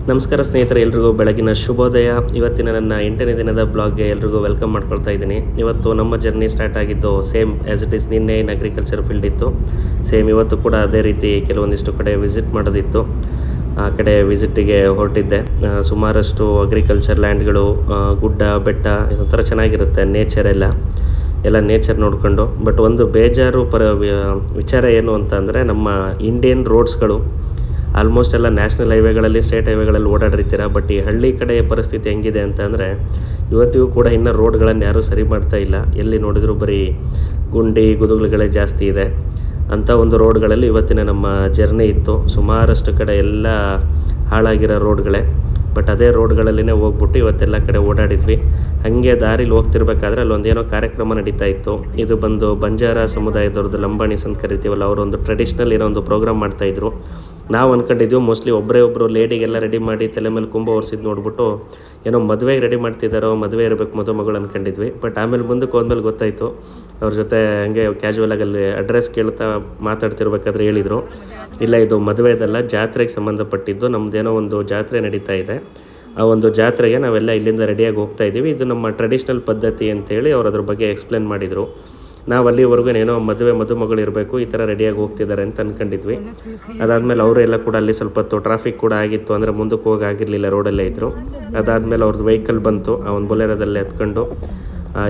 ನಮಸ್ಕಾರ ಸ್ನೇಹಿತರೆ, ಎಲ್ರಿಗೂ ಬೆಳಗಿನ ಶುಭೋದಯ. ಇವತ್ತಿನ ನನ್ನ 8ನೇ ದಿನದ ಬ್ಲಾಗ್ಗೆ ಎಲ್ರಿಗೂ ವೆಲ್ಕಮ್ ಮಾಡ್ಕೊಳ್ತಾ ಇದ್ದೀನಿ. ಇವತ್ತು ನಮ್ಮ ಜರ್ನಿ ಸ್ಟಾರ್ಟ್ ಆಗಿದ್ದು ಸೇಮ್ ಆ್ಯಸ್ ಇಟ್ ಈಸ್. ನಿನ್ನೆ ಇನ್ ಅಗ್ರಿಕಲ್ಚರ್ ಫೀಲ್ಡ್ ಇತ್ತು, ಸೇಮ್ ಇವತ್ತು ಕೂಡ ಅದೇ ರೀತಿ ಕೆಲವೊಂದಿಷ್ಟು ಕಡೆ ವಿಸಿಟ್ ಮಾಡೋದಿತ್ತು. ಆ ಕಡೆ ವಿಸಿಟ್ಟಿಗೆ ಹೊರಟಿದ್ದೆ. ಸುಮಾರಷ್ಟು ಅಗ್ರಿಕಲ್ಚರ್ ಲ್ಯಾಂಡ್ಗಳು, ಗುಡ್ಡ ಬೆಟ್ಟ, ಇದೊಂಥರ ಚೆನ್ನಾಗಿರುತ್ತೆ ನೇಚರ್ ಎಲ್ಲ ನೇಚರ್ ನೋಡಿಕೊಂಡು. ಬಟ್ ಒಂದು ಬೇಜಾರು ವಿಚಾರ ಏನು ಅಂತ ಅಂದರೆ, ನಮ್ಮ ಇಂಡಿಯನ್ ರೋಡ್ಸ್ಗಳು ಆಲ್ಮೋಸ್ಟ್ ಎಲ್ಲ ನ್ಯಾಷನಲ್ ಹೈವೇಗಳಲ್ಲಿ, ಸ್ಟೇಟ್ ಹೈವೇಗಳಲ್ಲಿ ಓಡಾಡಿರ್ತೀರ. ಬಟ್ ಈ ಹಳ್ಳಿ ಕಡೆ ಪರಿಸ್ಥಿತಿ ಹೆಂಗಿದೆ ಅಂತ ಅಂದರೆ, ಇವತ್ತಿಗೂ ಕೂಡ ಇನ್ನೂ ರೋಡ್ಗಳನ್ನು ಯಾರೂ ಸರಿ ಮಾಡ್ತಾ ಇಲ್ಲ. ಎಲ್ಲಿ ನೋಡಿದರೂ ಬರೀ ಗುಂಡಿ ಗುದುಗುಲುಗಳೇ ಜಾಸ್ತಿ ಇದೆ. ಅಂಥ ಒಂದು ರೋಡ್ಗಳಲ್ಲಿ ಇವತ್ತಿನ ನಮ್ಮ ಜರ್ನಿ ಇತ್ತು. ಸುಮಾರಷ್ಟು ಕಡೆ ಎಲ್ಲ ಹಾಳಾಗಿರೋ ರೋಡ್ಗಳೇ. ಬಟ್ ಅದೇ ರೋಡ್ಗಳಲ್ಲಿನೇ ಹೋಗ್ಬಿಟ್ಟು ಇವತ್ತೆಲ್ಲ ಕಡೆ ಓಡಾಡಿದ್ವಿ. ಹಾಗೆ ದಾರಿಲಿ ಹೋಗ್ತಿರ್ಬೇಕಾದ್ರೆ ಅಲ್ಲೊಂದೇನೋ ಕಾರ್ಯಕ್ರಮ ನಡೀತಾ ಇತ್ತು. ಇದು ಬಂದು ಬಂಜಾರ ಸಮುದಾಯದವ್ರದ್ದು ಲಂಬಾಣಿಸ್ ಅಂತ ಕರಿತೀವಲ್ಲ, ಅವರೊಂದು ಟ್ರೆಡಿಷ್ನಲ್ ಏನೋ ಒಂದು ಪ್ರೋಗ್ರಾಮ್ ಮಾಡ್ತಾಯಿದ್ರು. ನಾವು ಅಂದ್ಕೊಂಡಿದ್ವಿ ಮೋಸ್ಟ್ಲಿ ಒಬ್ಬರು ಲೇಡಿಗೆಲ್ಲ ರೆಡಿ ಮಾಡಿ ತಲೆ ಮೇಲೆ ಕುಂಭ ಹೊರಿಸಿದ್ದು ನೋಡ್ಬಿಟ್ಟು ಏನೋ ಮದುವೆಗೆ ರೆಡಿ ಮಾಡ್ತಿದ್ದಾರೋ, ಮದುವೆ ಇರಬೇಕು ಮದುಮಗಳು ಅಂದ್ಕೊಂಡಿದ್ವಿ. ಬಟ್ ಆಮೇಲೆ ಮುಂದಕ್ಕೆ ಹೋದ್ಮೇಲೆ ಗೊತ್ತಾಯಿತು, ಅವ್ರ ಜೊತೆ ಹಂಗೆ ಕ್ಯಾಶುವಲಾಗಿ ಅಲ್ಲಿ ಅಡ್ರೆಸ್ ಕೇಳ್ತಾ ಮಾತಾಡ್ತಿರ್ಬೇಕಾದ್ರೆ ಹೇಳಿದರು, ಇಲ್ಲ ಇದು ಮದುವೆದಲ್ಲ, ಜಾತ್ರೆಗೆ ಸಂಬಂಧಪಟ್ಟಿದ್ದು, ನಮ್ಮದೇನೋ ಒಂದು ಜಾತ್ರೆ ನಡೀತಾ ಇದೆ. ಆ ಒಂದು ಜಾತ್ರೆಗೆ ನಾವೆಲ್ಲ ಇಲ್ಲಿಂದ ರೆಡಿಯಾಗಿ ಹೋಗ್ತಾ ಇದ್ದೀವಿ, ಇದು ನಮ್ಮ ಟ್ರೆಡಿಷ್ನಲ್ ಪದ್ಧತಿ ಅಂತೇಳಿ ಅವ್ರು ಅದ್ರ ಬಗ್ಗೆ ಎಕ್ಸ್ಪ್ಲೇನ್ ಮಾಡಿದರು. ನಾವು ಅಲ್ಲಿವರೆಗೂ ಏನೋ ಮದುಮಗಳು ಇರಬೇಕು, ಈ ಥರ ರೆಡಿಯಾಗಿ ಹೋಗ್ತಿದ್ದಾರೆ ಅಂತ ಅಂದ್ಕೊಂಡಿದ್ವಿ. ಅದಾದಮೇಲೆ ಅವರು ಎಲ್ಲ ಕೂಡ ಅಲ್ಲಿ ಸ್ವಲ್ಪ ಹೊತ್ತು ಟ್ರಾಫಿಕ್ ಕೂಡ ಆಗಿತ್ತು, ಅಂದರೆ ಮುಂದಕ್ಕೆ ಹೋಗಿ ಆಗಿರಲಿಲ್ಲ, ರೋಡಲ್ಲೇ ಇದ್ದರು. ಅದಾದಮೇಲೆ ಅವ್ರದ್ದು ವೆಹಿಕಲ್ ಬಂತು, ಆ ಒಂದು ಬೊಲೆರೋದಲ್ಲಿ ಎತ್ಕೊಂಡು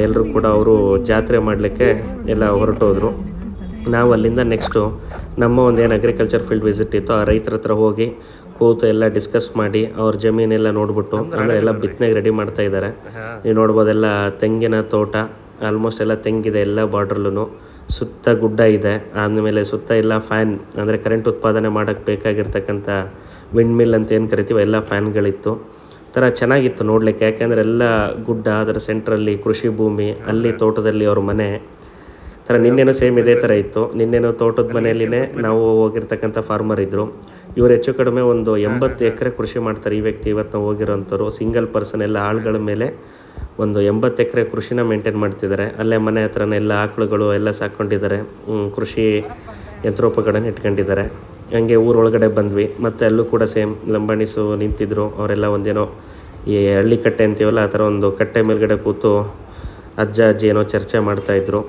ಎಲ್ಲರೂ ಕೂಡ ಅವರು ಜಾತ್ರೆ ಮಾಡಲಿಕ್ಕೆ ಎಲ್ಲ ಹೊರಟೋದ್ರು. ನಾವು ಅಲ್ಲಿಂದ ನೆಕ್ಸ್ಟು ನಮ್ಮ ಒಂದೇನು ಅಗ್ರಿಕಲ್ಚರ್ ಫೀಲ್ಡ್ ವಿಸಿಟ್ ಇತ್ತು, ಆ ರೈತರ ಹತ್ರ ಹೋಗಿ ಕೂತು ಎಲ್ಲ ಡಿಸ್ಕಸ್ ಮಾಡಿ ಅವ್ರ ಜಮೀನೆಲ್ಲ ನೋಡ್ಬಿಟ್ಟು, ಅಂದರೆ ಎಲ್ಲ ಬಿತ್ತನೆಗೆ ರೆಡಿ ಮಾಡ್ತಾ ಇದ್ದಾರೆ. ನೀವು ನೋಡ್ಬೋದೆಲ್ಲ ತೆಂಗಿನ ತೋಟ, ಆಲ್ಮೋಸ್ಟ್ ಎಲ್ಲ ತೆಂಗಿದೆ ಎಲ್ಲ ಬಾರ್ಡ್ರಲ್ಲೂ. ಸುತ್ತ ಗುಡ್ಡ ಇದೆ, ಆದಮೇಲೆ ಸುತ್ತ ಎಲ್ಲ ಫ್ಯಾನ್, ಅಂದರೆ ಕರೆಂಟ್ ಉತ್ಪಾದನೆ ಮಾಡೋಕ್ಕೆ ಬೇಕಾಗಿರ್ತಕ್ಕಂಥ ವಿಂಡ್ ಮಿಲ್ ಅಂತ ಏನು ಕರಿತೀವಿ, ಎಲ್ಲ ಫ್ಯಾನ್ಗಳಿತ್ತು. ಥರ ಚೆನ್ನಾಗಿತ್ತು ನೋಡಲಿಕ್ಕೆ. ಯಾಕೆಂದರೆ ಎಲ್ಲ ಗುಡ್ಡ, ಅದರ ಸೆಂಟ್ರಲ್ಲಿ ಕೃಷಿ ಭೂಮಿ, ಅಲ್ಲಿ ತೋಟದಲ್ಲಿ ಅವ್ರ ಮನೆ ಥರ. ನಿನ್ನೆನೂ ಸೇಮ್ ಇದೇ ಥರ ಇತ್ತು. ನಿನ್ನೆನೂ ತೋಟದ ಮನೆಯಲ್ಲಿನೇ ನಾವು ಹೋಗಿರ್ತಕ್ಕಂಥ ಫಾರ್ಮರ್ ಇದ್ದರು. ಇವರು ಹೆಚ್ಚು ಕಡಿಮೆ ಒಂದು 80 ಎಕರೆ ಕೃಷಿ ಮಾಡ್ತಾರೆ. ಈ ವ್ಯಕ್ತಿ ಇವತ್ತು ನಾವು ಹೋಗಿರೋಂಥವ್ರು ಸಿಂಗಲ್ ಪರ್ಸನ್, ಎಲ್ಲ ಆಳುಗಳ ಮೇಲೆ ಒಂದು 80 ಎಕರೆ ಕೃಷಿನ ಮೇಂಟೈನ್ ಮಾಡ್ತಿದ್ದಾರೆ. ಅಲ್ಲೇ ಮನೆ ಹತ್ರನೇ ಎಲ್ಲ ಆಕಳುಗಳು ಎಲ್ಲ ಸಾಕ್ಕೊಂಡಿದ್ದಾರೆ, ಕೃಷಿ ಯಂತ್ರೋಪಕರಣ ಇಟ್ಕೊಂಡಿದ್ದಾರೆ. ಹಂಗೆ ಊರೊಳಗಡೆ ಬಂದ್ವಿ. ಮತ್ತು ಅಲ್ಲೂ ಕೂಡ ಸೇಮ್ ಲಂಬಾಣಿಸು ನಿಂತಿದ್ದರು. ಅವರೆಲ್ಲ ಒಂದೇನೋ ಈ ಹಳ್ಳಿ ಕಟ್ಟೆ ಅಂತೀವಲ್ಲ, ಆ ಥರ ಒಂದು ಕಟ್ಟೆ ಮೇಲ್ಗಡೆ ಕೂತು ಅಜ್ಜಿ ಏನೋ ಚರ್ಚೆ ಮಾಡ್ತಾಯಿದ್ರು.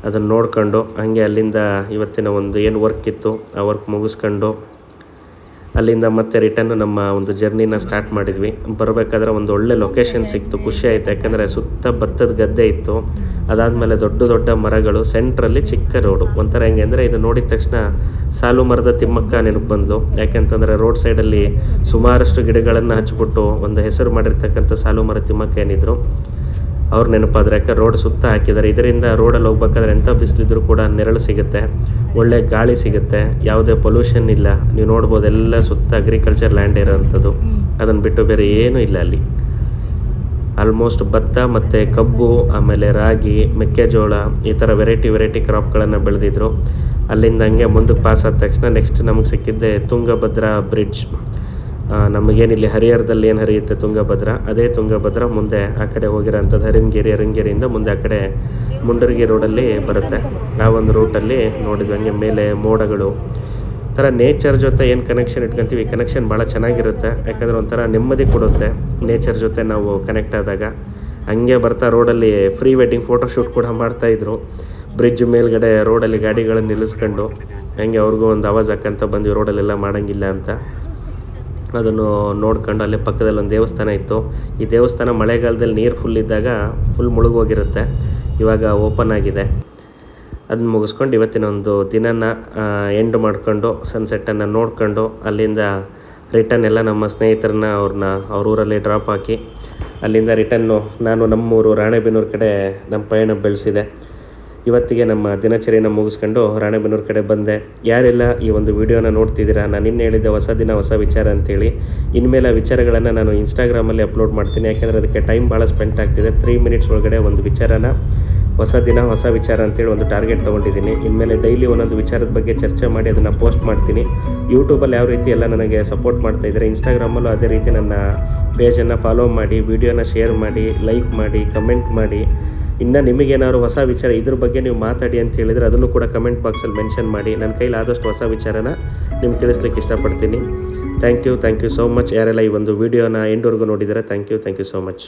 ಅದನ್ನು ನೋಡ್ಕೊಂಡು ಹಾಗೆ ಅಲ್ಲಿಂದ ಇವತ್ತಿನ ಒಂದು ಏನು ವರ್ಕ್ ಇತ್ತು ಆ ವರ್ಕ್ ಮುಗಿಸ್ಕೊಂಡು ಅಲ್ಲಿಂದ ಮತ್ತೆ ರಿಟರ್ನ್ ನಮ್ಮ ಒಂದು ಜರ್ನಿನ ಸ್ಟಾರ್ಟ್ ಮಾಡಿದ್ವಿ. ಬರಬೇಕಾದ್ರೆ ಒಂದು ಒಳ್ಳೆ ಲೊಕೇಶನ್ ಸಿಕ್ತು, ಖುಷಿ ಆಯಿತು. ಯಾಕೆಂದರೆ ಸುತ್ತ ಭತ್ತದ ಗದ್ದೆ ಇತ್ತು, ಅದಾದಮೇಲೆ ದೊಡ್ಡ ದೊಡ್ಡ ಮರಗಳು, ಸೆಂಟ್ರಲ್ಲಿ ಚಿಕ್ಕ ರೋಡು. ಒಂಥರ ಹೆಂಗೆ ಅಂದರೆ, ಇದು ನೋಡಿದ ತಕ್ಷಣ ಸಾಲು ಮರದ ತಿಮ್ಮಕ್ಕ ನೆನಪು ಬಂದು. ಯಾಕೆಂತಂದರೆ ರೋಡ್ ಸೈಡಲ್ಲಿ ಸುಮಾರಷ್ಟು ಗಿಡಗಳನ್ನು ಹಚ್ಬಿಟ್ಟು ಒಂದು ಹೆಸರು ಮಾಡಿರ್ತಕ್ಕಂಥ ಸಾಲು ಮರ ತಿಮ್ಮಕ್ಕ ಏನಿದ್ರು ಅವ್ರು ನೆನಪಾದ್ರೆ. ಯಾಕೆ ರೋಡ್ ಸುತ್ತ ಹಾಕಿದ್ದಾರೆ. ಇದರಿಂದ ರೋಡಲ್ಲಿ ಹೋಗ್ಬೇಕಾದ್ರೆ ಎಂಥ ಬಿಸಿಲಿದ್ರು ಕೂಡ ನೆರಳು ಸಿಗುತ್ತೆ, ಒಳ್ಳೆ ಗಾಳಿ ಸಿಗುತ್ತೆ, ಯಾವುದೇ ಪೊಲ್ಯೂಷನ್ ಇಲ್ಲ. ನೀವು ನೋಡ್ಬೋದು ಎಲ್ಲ ಸುತ್ತ ಅಗ್ರಿಕಲ್ಚರ್ ಲ್ಯಾಂಡ್ ಇರೋವಂಥದ್ದು. ಅದನ್ನು ಬಿಟ್ಟು ಬೇರೆ ಏನೂ ಇಲ್ಲ ಅಲ್ಲಿ. ಆಲ್ಮೋಸ್ಟ್ ಭತ್ತ ಮತ್ತು ಕಬ್ಬು, ಆಮೇಲೆ ರಾಗಿ, ಮೆಕ್ಕೆಜೋಳ, ಈ ಥರ ವೆರೈಟಿ ಕ್ರಾಪ್ಗಳನ್ನು ಬೆಳೆದಿದ್ರು. ಅಲ್ಲಿಂದ ಹಂಗೆ ಮುಂದಕ್ಕೆ ಪಾಸ್ ಆದ ತಕ್ಷಣ ನೆಕ್ಸ್ಟ್ ನಮಗೆ ಸಿಕ್ಕಿದ್ದೆ ತುಂಗಭದ್ರಾ ಬ್ರಿಡ್ಜ್. ನಮಗೇನಿಲ್ಲಿ ಹರಿಹರದಲ್ಲಿ ಏನು ಹರಿಯುತ್ತೆ ತುಂಗಭದ್ರಾ, ಅದೇ ತುಂಗಭದ್ರಾ ಮುಂದೆ ಆ ಕಡೆ ಹೋಗಿರೋಂಥದ್ದು ಹರಿಂಗೇರಿಯಿಂದ ಮುಂದೆ ಆ ಕಡೆ ಮುಂಡರ್ಗಿ ರೋಡಲ್ಲಿ ಬರುತ್ತೆ. ಆ ಒಂದು ರೂಟಲ್ಲಿ ನೋಡಿದ್ವಿ. ಹಂಗೆ ಮೇಲೆ ಮೋಡಗಳು ಥರ ನೇಚರ್ ಜೊತೆ ಏನು ಕನೆಕ್ಷನ್ ಇಟ್ಕೊತೀವಿ, ಈ ಕನೆಕ್ಷನ್ ಭಾಳ ಚೆನ್ನಾಗಿರುತ್ತೆ. ಯಾಕಂದರೆ ಒಂಥರ ನೆಮ್ಮದಿ ಕೊಡುತ್ತೆ ನೇಚರ್ ಜೊತೆ ನಾವು ಕನೆಕ್ಟ್ ಆದಾಗ. ಹಂಗೆ ಬರ್ತಾ ರೋಡಲ್ಲಿ ಪ್ರೀ ವೆಡ್ಡಿಂಗ್ ಫೋಟೋಶೂಟ್ ಕೂಡ ಮಾಡ್ತಾಯಿದ್ರು. ಬ್ರಿಡ್ಜ್ ಮೇಲ್ಗಡೆ ರೋಡಲ್ಲಿ ಗಾಡಿಗಳನ್ನು ನಿಲ್ಲಿಸ್ಕೊಂಡು ಹಂಗೆ ಅವ್ರಿಗೂ ಒಂದು ಆವಾಜ್ ಹಾಕಂತ ಬಂದ್ವಿ, ರೋಡಲ್ಲೆಲ್ಲ ಮಾಡೋಂಗಿಲ್ಲ ಅಂತ. ಅದನ್ನು ನೋಡ್ಕೊಂಡು ಅಲ್ಲೇ ಪಕ್ಕದಲ್ಲಿ ಒಂದು ದೇವಸ್ಥಾನ ಇತ್ತು. ಈ ದೇವಸ್ಥಾನ ಮಳೆಗಾಲದಲ್ಲಿ ನೀರು ಫುಲ್ ಇದ್ದಾಗ ಫುಲ್ ಮುಳುಗೋಗಿರುತ್ತೆ, ಇವಾಗ ಓಪನ್ ಆಗಿದೆ. ಅದನ್ನ ಮುಗಿಸ್ಕೊಂಡು ಇವತ್ತಿನ ಒಂದು ದಿನನ ಎಂಡ್ ಮಾಡಿಕೊಂಡು ಸನ್ಸೆಟ್ಟನ್ನು ನೋಡ್ಕೊಂಡು ಅಲ್ಲಿಂದ ರಿಟರ್ನ್ ಎಲ್ಲ ನಮ್ಮ ಸ್ನೇಹಿತರನ್ನ ಅವ್ರ ಊರಲ್ಲಿ ಡ್ರಾಪ್ ಹಾಕಿ ಅಲ್ಲಿಂದ ರಿಟರ್ನು ನಾನು ನಮ್ಮೂರು ರಾಣೆಬೆನ್ನೂರು ಕಡೆ ನಮ್ಮ ಪಯಣ ಬೆಳೆಸಿದೆ. ಇವತ್ತಿಗೆ ನಮ್ಮ ದಿನಚರಿಯನ್ನು ಮುಗಿಸ್ಕೊಂಡು ರಾಣೆಬೆನ್ನೂರು ಕಡೆ ಬಂದೆ. ಯಾರೆಲ್ಲ ಈ ಒಂದು ವಿಡಿಯೋನ ನೋಡ್ತಿದ್ದೀರಾ, ನಾನು ಇನ್ನು ಹೇಳಿದ್ದೆ ಹೊಸ ದಿನ ಹೊಸ ವಿಚಾರ ಅಂತೇಳಿ. ಇನ್ಮೇಲೆ ಆ ವಿಚಾರಗಳನ್ನು ನಾನು ಇನ್ಸ್ಟಾಗ್ರಾಮಲ್ಲಿ ಅಪ್ಲೋಡ್ ಮಾಡ್ತೀನಿ. ಯಾಕೆಂದರೆ ಅದಕ್ಕೆ ಟೈಮ್ ಭಾಳ ಸ್ಪೆಂಡ್ ಆಗ್ತಿದೆ. 3 ಮಿನಿಟ್ಸ್ ಒಳಗಡೆ ಒಂದು ವಿಚಾರನ, ಹೊಸ ದಿನ ಹೊಸ ವಿಚಾರ ಅಂತೇಳಿ ಒಂದು ಟಾರ್ಗೆಟ್ ತೊಗೊಂಡಿದ್ದೀನಿ. ಇನ್ಮೇಲೆ ಡೈಲಿ ಒಂದೊಂದು ವಿಚಾರದ ಬಗ್ಗೆ ಚರ್ಚೆ ಮಾಡಿ ಅದನ್ನು ಪೋಸ್ಟ್ ಮಾಡ್ತೀನಿ. ಯೂಟ್ಯೂಬಲ್ಲಿ ಯಾವ ರೀತಿ ಎಲ್ಲ ನನಗೆ ಸಪೋರ್ಟ್ ಮಾಡ್ತಾಯಿದ್ದಾರೆ, ಇನ್ಸ್ಟಾಗ್ರಾಮಲ್ಲೂ ಅದೇ ರೀತಿ ನನ್ನ ಪೇಜನ್ನು ಫಾಲೋ ಮಾಡಿ, ವಿಡಿಯೋನ ಶೇರ್ ಮಾಡಿ, ಲೈಕ್ ಮಾಡಿ, ಕಮೆಂಟ್ ಮಾಡಿ. ಇನ್ನು ನಿಮಗೇನಾದ್ರು ಹೊಸ ವಿಚಾರ ಇದ್ರ ಬಗ್ಗೆ ನೀವು ಮಾತಾಡಿ ಅಂತ ಹೇಳಿದರೆ ಅದನ್ನು ಕೂಡ ಕಮೆಂಟ್ ಬಾಕ್ಸಲ್ಲಿ ಮೆನ್ಷನ್ ಮಾಡಿ. ನನ್ನ ಕೈಲಿ ಆದಷ್ಟು ಹೊಸ ವಿಚಾರನ ನಿಮ್ಗೆ ತಿಳಿಸ್ಲಿಕ್ಕೆ ಇಷ್ಟಪಡ್ತೀನಿ. Thank you so much. ಯಾರೆಲ್ಲ ಈ ಒಂದು ವಿಡಿಯೋನ ಎಂಡ್ವರೆಗೂ ನೋಡಿದರೆ ಥ್ಯಾಂಕ್ ಯು ಸೋ ಮಚ್.